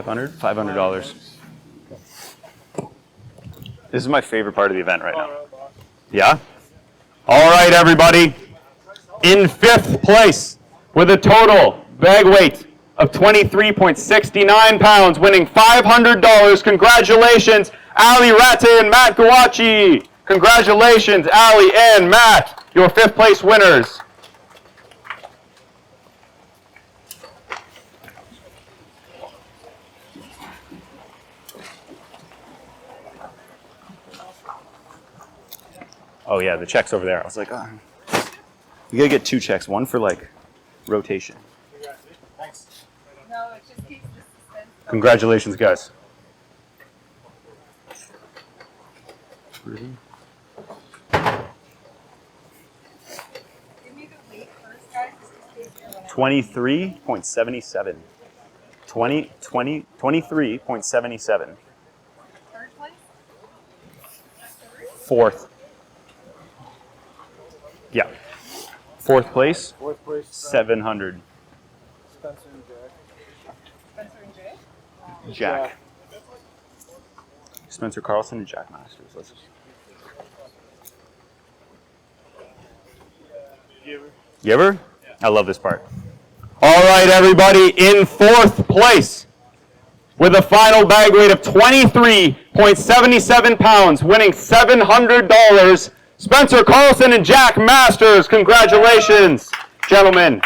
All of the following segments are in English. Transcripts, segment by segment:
$500. This is my favorite part of the event right now. Yeah? All right, everybody. In 5th place, with a total bag weight of 23.69 pounds, winning $500. Congratulations, Ali Ratte and Matt Gawachi. Congratulations, Ali and Matt, your 5th place winners. Oh yeah, the check's over there. I was like, oh. You gotta get 2 checks, one for like rotation. Thanks. No, it just keeps the suspense. Congratulations, guys. Give me the weight first, guys. 23.77. 23.77. Third place? 4th. Yeah. 4th place. 4th place. 700. Spencer and Jack. Spencer and Jay? Jack. Spencer Carlson and Jack Masters. Let's... You ever? I love this part. All right, everybody, in 4th place, with a final bag weight of 23.77 pounds, winning $700, Spencer Carlson and Jack Masters. Congratulations, gentlemen.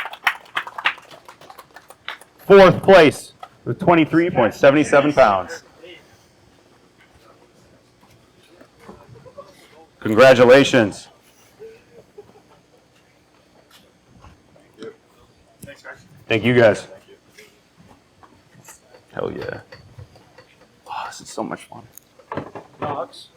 4th place with 23.77 pounds. Congratulations. Thank you, guys. Hell yeah. Oh, this is so much fun. Knox.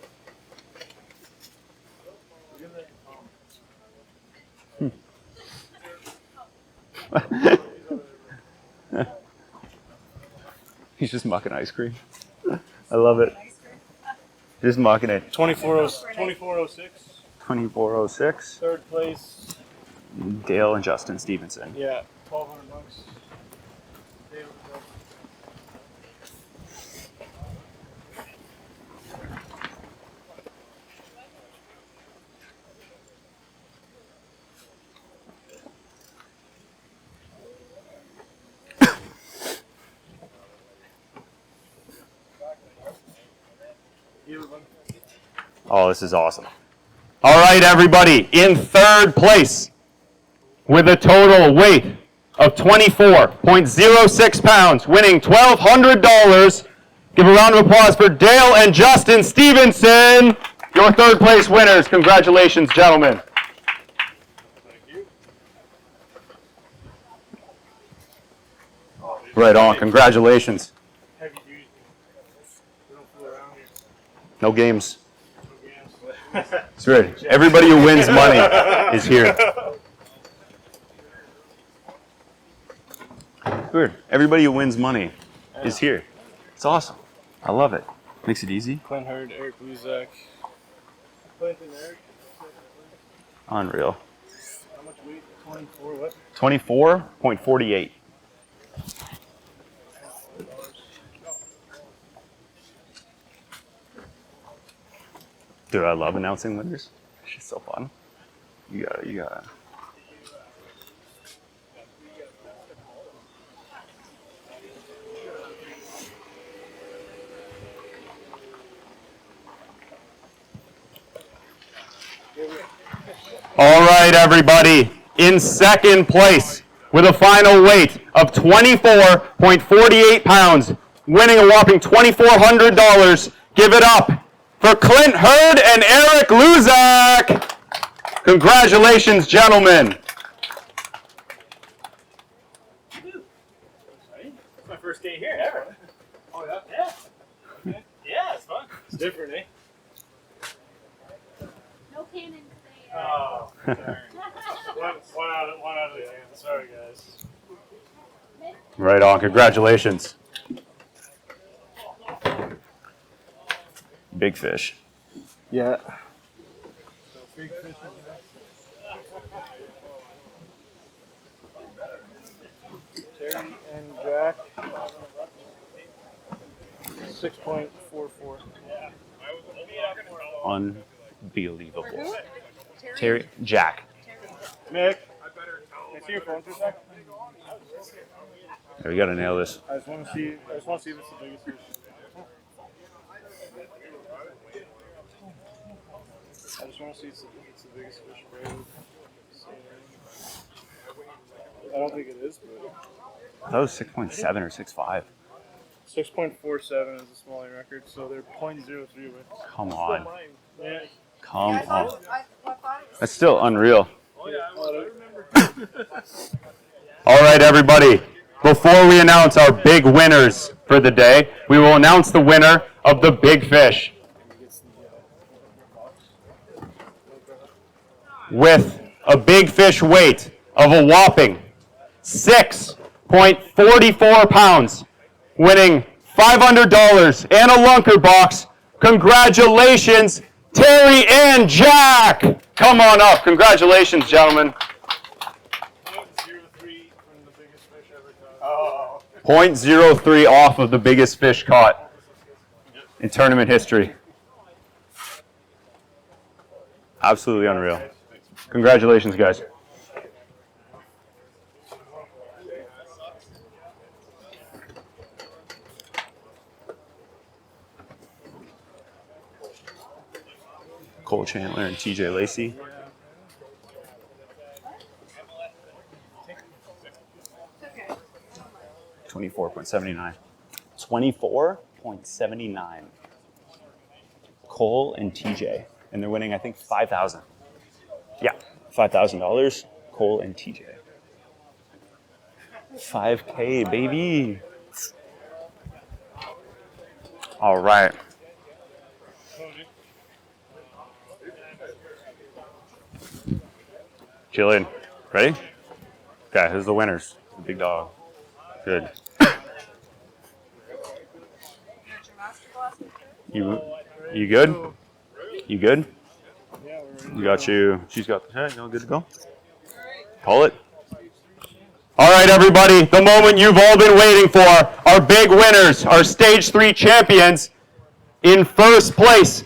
He's just mucking ice cream. I love it. Just mucking it. 2406. 2406. 3rd place. Dale and Justin Stevenson. Yeah, $1,200. Oh, this is awesome. All right, everybody, in 3rd place, with a total weight of 24.06 pounds, winning $1,200. Give a round of applause for Dale and Justin Stevenson, your 3rd place winners. Congratulations, gentlemen. Right on, congratulations. No games. It's right. Everybody who wins money is here. Weird. Everybody who wins money is here. It's awesome. I love it. Makes it easy. Clint Hurd, Eric Luzak. Clinton, Eric. Unreal. How much weight? 24 what? 24.48. Dude, I love announcing winners. It's just so fun. You gotta. All right, everybody. In 2nd place, with a final weight of 24.48 pounds, winning a whopping $2,400. Give it up for Clint Hurd and Eric Luzak. Congratulations, gentlemen. It's my first day here ever. Oh, yeah? Yeah. Okay. Yeah, it's fun. It's different, eh? No cannon today. Oh, darn. one out of the 10. Sorry, guys. Right on. Congratulations. Big fish. Yeah. Big fish. Terry and Jack. 6.44. Unbelievable. Who? Terry, Jack. Nick, can I see your phone for a sec? We gotta nail this. I just want to see if it's the biggest fish. I just want to see if it's the biggest fish. I don't think it is, but That was 6.7 or 6.5. 6.47 is the smaller record, so they're 0.03 with. Come on. Yeah. Come I on. thought it was That's still unreal. Oh yeah, I remember. All right, everybody. Before we announce our big winners for the day, we will announce the winner of the big fish. With a big fish weight of a whopping 6.44 pounds, winning $500 and a lunker box. Congratulations, Terry and Jack. Come on up. Congratulations, gentlemen. 0.03 from the biggest fish ever caught. 0.03 off of the biggest fish caught in tournament history. Absolutely unreal. Congratulations, guys. Cole Chantler and TJ Lacey. okay. 24.79. 24.79. Cole and TJ. And they're winning, I think, $5,000. Yeah, $5,000. Cole and TJ. 5K, baby. All right. Jillian, ready? Okay, who's the winners? The big dog. Good. You good? You good? You got you. She's got the head. You all good to go? Call it. All right, everybody. The moment you've all been waiting for. Our big winners, our Stage 3 champions. In first place,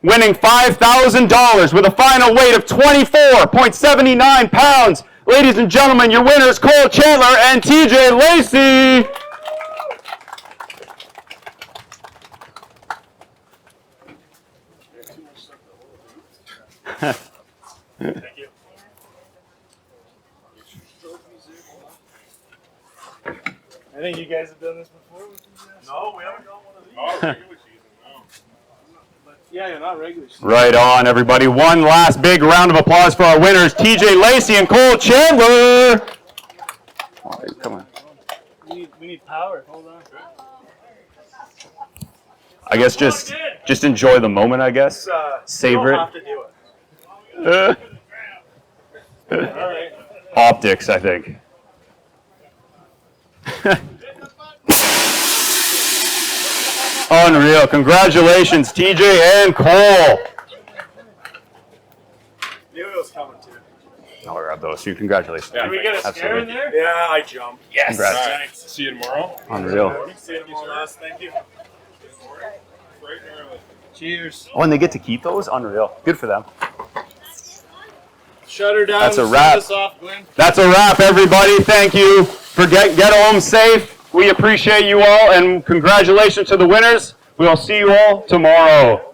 winning $5,000 with a final weight of 24.79 pounds. Ladies and gentlemen, your winners, Cole Chantler and TJ Lacey. Thank you. I think you guys have done this before. No, we haven't done one of these. Oh, regular season, no. Yeah, you're not regular season. Right on, everybody. One last big round of applause for our winners, TJ Lacey and Cole Chandler. All right, come on. We need power. Hold on. I guess just enjoy the moment, I guess. Savor You it. don't have to do it. All right. Optics, I think. Unreal. Congratulations, TJ and Cole. Knew it was coming too. I'll grab those. Congratulations. Did we get a scare in there? Yeah, I jumped. Yes. Congrats. Thanks. See you tomorrow. Unreal. See you tomorrow. Thank you. Cheers. Oh, and they get to keep those? Unreal. Good for them. Shut her down. That's a Send wrap. us off, Glenn. That's a wrap, everybody. Thank you for get home safe. We appreciate you all, and congratulations to the winners. We'll see you all tomorrow.